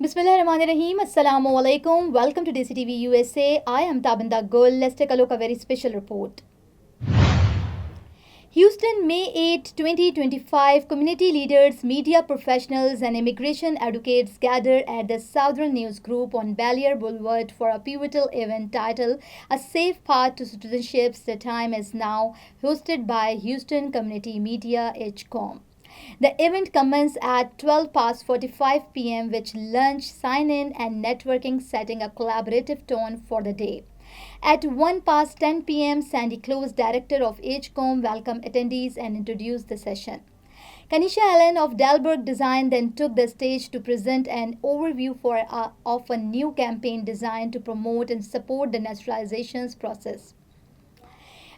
Bismillahirrahmanirrahim. Assalamu alaikum. Welcome to DESI TV USA. I am Tabinda Gul. Let's take a look at a very special report. Houston, May 8, 2025. Community leaders, media professionals, and immigration advocates gather at the Southern News Group on Bellaire Blvd for a pivotal event titled A Safe Path to Citizenship. The time is now, hosted by Houston Community Media HCoM. The event commences at 12 past 45 p.m. with lunch, sign-in, and networking setting a collaborative tone for the day. At 1 past 10 p.m., Sandy Close, director of HCoM, welcomed attendees and introduced the session. KaNeesha of Dalberg Design then took the stage to present an overview of a new campaign designed to promote and support the naturalizations process.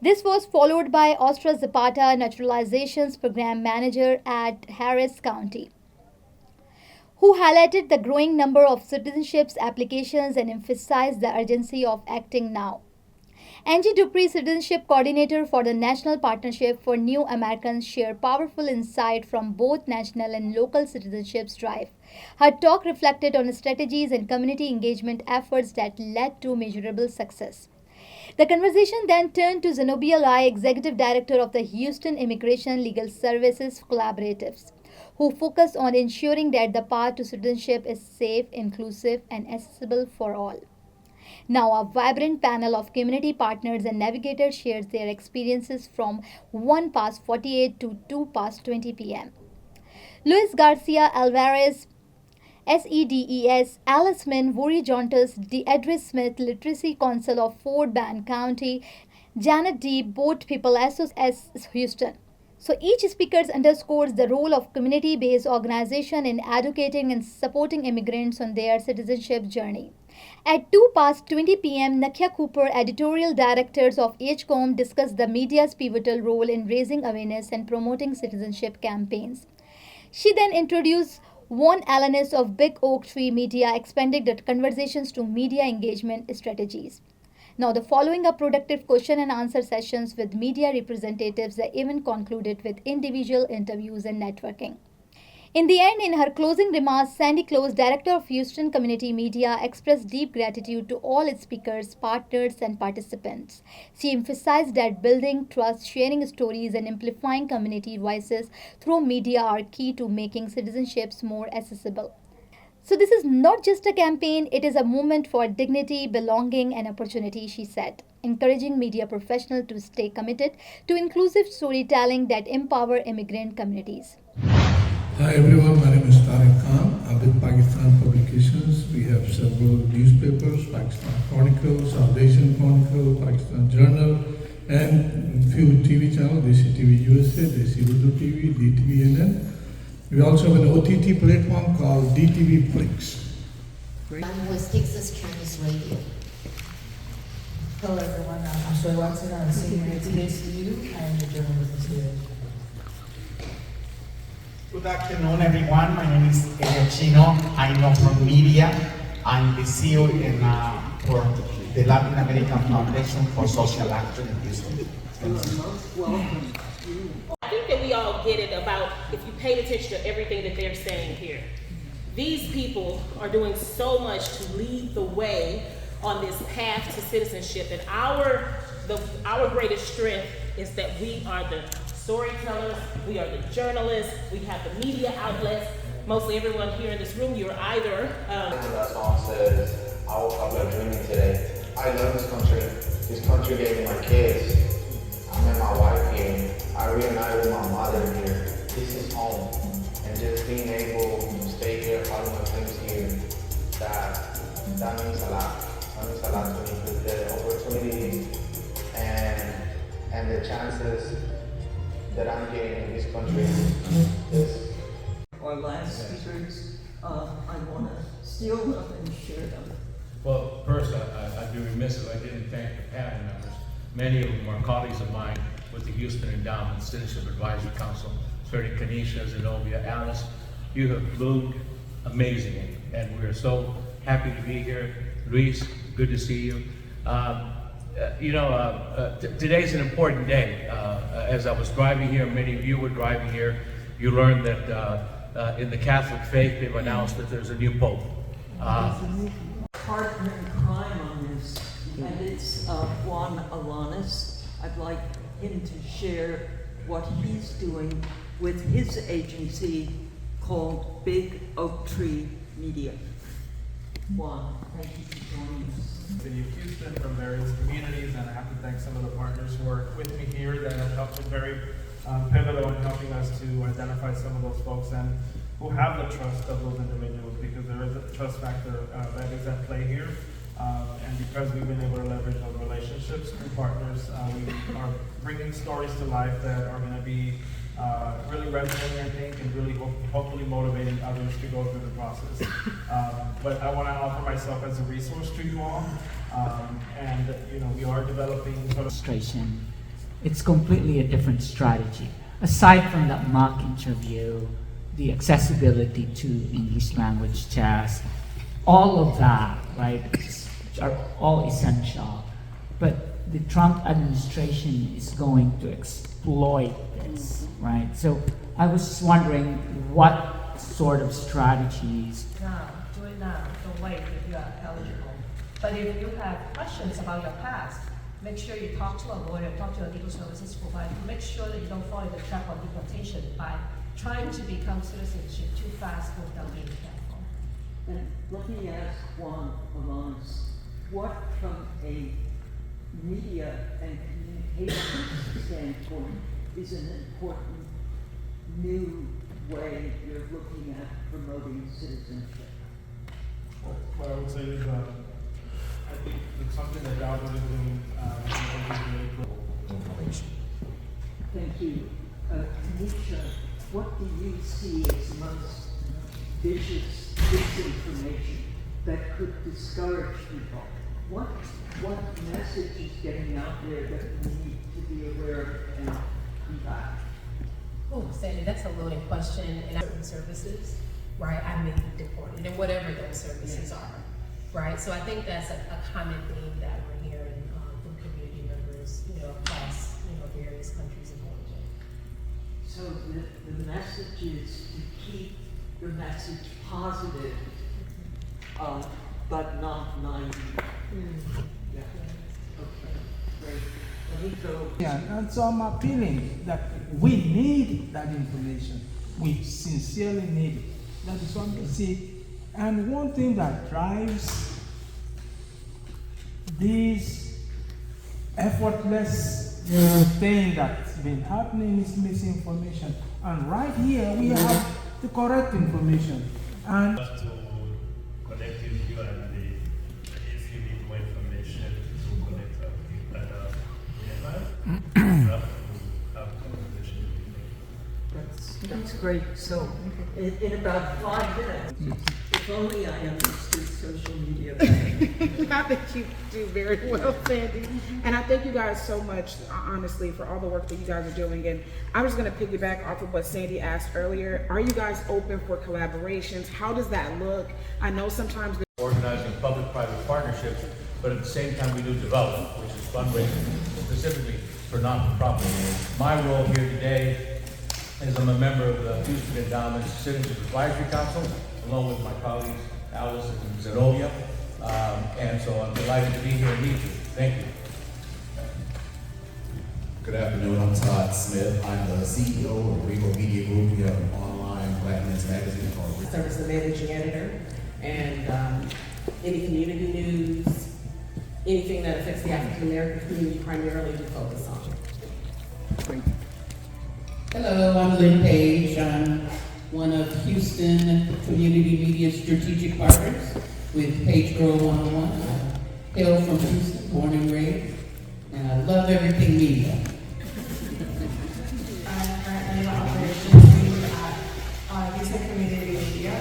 This was followed by Austra Zapata, Naturalizations Program Manager at Harris County, who highlighted the growing number of citizenships applications and emphasized the urgency of acting now. Angie, Dupree, Citizenship Coordinator for the National Partnership for New Americans, shared powerful insight from both national and local citizenships drive. Her talk reflected on strategies and community engagement efforts that led to measurable success. The conversation then turned to Zenobia, Executive Director of the Houston Immigration Legal Services Collaboratives, who focus on ensuring that the path to citizenship is safe, inclusive, and accessible for all. Now, a vibrant panel of community partners and navigators shares their experiences from 1 past 48 to 2 past 20 p.m. Luis Garcia Alvarez, SEDES, Alice Min, Woori Juntos, Deidre Smith, Literacy Council of Fort Bend County, Janet D, Boat People Association, Houston. So each speaker underscores the role of community-based organization in educating and supporting immigrants on their citizenship journey. At 2 past 20 p.m., Nakia Cooper, editorial directors of HCoM, discussed the media's pivotal role in raising awareness and promoting citizenship campaigns. She then introduced Von Alanis of Big Oak Tree Media, expanding the conversations to media engagement strategies. Now, the following are productive question and answer sessions with media representatives. The event concluded with individual interviews and networking. In the end, in her closing remarks, Sandy Close, Director of Houston Community Media, expressed deep gratitude to all its speakers, partners, and participants. She emphasized that building trust, sharing stories, and amplifying community voices through media are key to making citizenships more accessible. So this is not just a campaign, it is a movement for dignity, belonging, and opportunity, she said, encouraging media professionals to stay committed to inclusive storytelling that empower immigrant communities. Hi everyone, my name is Tariq Khan. I'm with Pakistan Publications. We have several newspapers, Pakistan Chronicle, South Asian Chronicle, Pakistan Journal, and a few TV channels, DESI TV USA, DESI Urdu TV, DTVNN. We also have an OTT platform called DTV Flix. I'm with Texas Chinese Radio. Hello everyone, I'm Soy Watson. I'm a senior at TSU. I am a journalism student. Good afternoon, everyone. My name is Chino. I know from media. I'm the CEO for the Latin American Foundation for Social Action in Houston. I think that we all get it about if you pay attention to everything that they're saying here. These people are doing so much to lead the way on this path to citizenship, and our greatest strength is that we are the storytellers, we are the journalists, we have the media outlets. Mostly everyone here in this room, you're either... That song says, I woke up like dreaming today. I love this country. This country gave me my kids. I met my wife here. I reunited with my mother here. This is home. And just being able to stay here, follow my friends here, that means a lot. That means a lot to me, because the opportunities and the chances that I'm getting in this country is... Our last speakers, I want to steal them and share them. Well, first, I'd be remiss if I didn't thank the panel members. Many of them are colleagues of mine with the Houston Endowment Citizenship Advisory Council, starting KaNeesha, Zenobia, Alice. You have moved amazingly, and we're so happy to be here. Luis, good to see you. Today's an important day. As I was driving here, many of you were driving here, you learned that in the Catholic faith, they've announced that there's a new pope. Partner in crime on this, and it's Juan Alanis. I'd like him to share what he's doing with his agency called Big Oak Tree Media. Juan, thank you for joining us. City of Houston from various communities, and I have to thank some of the partners who are with me here that have helped me very pivotal in helping us to identify some of those folks and who have the trust of those individuals, because there is a trust factor that is at play here. And because we've been able to leverage those relationships through partners, we are bringing stories to life that are going to be really resonating, I think, and really hopefully motivating others to go through the process. But I want to offer myself as a resource to you all. And we are developing sort of illustration. It's completely a different strategy. Aside from that mock interview, the accessibility to English language tests, all of that, right, are all essential. But the Trump administration is going to exploit this, right? So I was just wondering what sort of strategies. Now, do it now. Don't wait if you are eligible. But if you have questions about your past, make sure you talk to a lawyer, talk to a legal services provider. Make sure that you don't fall in the trap of deportation by trying to become citizenship too fast without being careful. And let me ask Juan Alanis, what from a media and communications standpoint is an important new way you're looking at promoting citizenship? what I would say is I think it's something that Dalberg is doing is really cool information. Thank you. KaNeesha, what do you see as the most vicious disinformation that could discourage people? What message is getting out there that we need to be aware of and combat? Oh, Sandy, that's a loaded question. And certain services, right, I may be deported, and whatever those services are, right? So I think that's a common theme that we're hearing from community members, across various countries of origin. So the message is to keep your message positive, but not naive. Yeah. Okay. Great. Let me go. Yeah, and so I'm appealing that we need that information. We sincerely need it. That is what we see. And one thing that drives this effortless thing that's been happening is misinformation. And right here we have the correct information. And to connect with you, and if you need more information to connect up with that, That's great. So in about 5 minutes, if only I understood social media. I think you do very well, Sandy. And I thank you guys so much, honestly, for all the work that you guys are doing. And I'm just going to piggyback off of what Sandy asked earlier. Are you guys open for collaborations? How does that look? I know sometimes organizing public-private partnerships, but at the same time we do development, which is fundraising specifically for non-for-profit. My role here today is I'm a member of the Houston Endowment's Citizenship Advisory Council, along with my colleagues Alice and Zenobia, and so I'm delighted to be here and meet you. Thank you. Good afternoon, I'm Todd Smith. I'm the CEO of Regal Media Group. We have an online Black men's magazine called serve as the managing editor, and any community news, anything that affects the African American community primarily we focus on. Great. Hello, I'm Lynn Page. I'm one of Houston Community Media Strategic Partners with Page Girl 101. I hail from Houston, born and raised, and I love everything media. I'm currently in operations at Houston Community Media.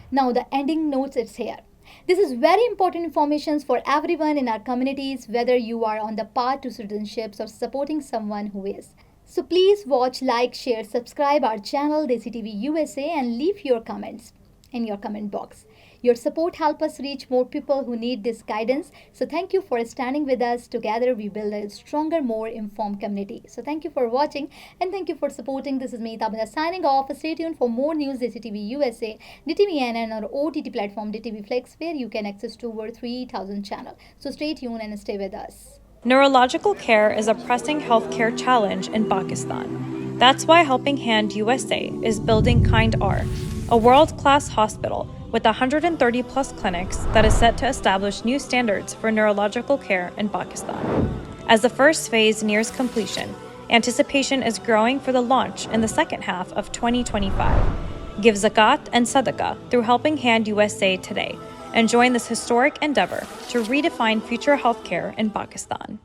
Now the ending notes it's here. This is very important information for everyone in our communities, whether you are on the path to citizenship or supporting someone who is. So please watch, like, share, subscribe our channel DESI TV USA and leave your comments in your comment box. Your support helps us reach more people who need this guidance. So thank you for standing with us. Together we build a stronger, more informed community. So thank you for watching and thank you for supporting. This is me, Tabana, signing off. Stay tuned for more news, DTV USA, DTVN and our OTT platform DTV Flex, where you can access to over 3,000 channels. So stay tuned and stay with us. Neurological care is a pressing healthcare challenge in Pakistan. That's why Helping Hand USA is building KindR, a world-class hospital with 130 plus clinics that is set to establish new standards for neurological care in Pakistan. As the first phase nears completion, anticipation is growing for the launch in the second half of 2025. Give zakat and sadaqah through Helping Hand USA today and join this historic endeavor to redefine future healthcare in Pakistan.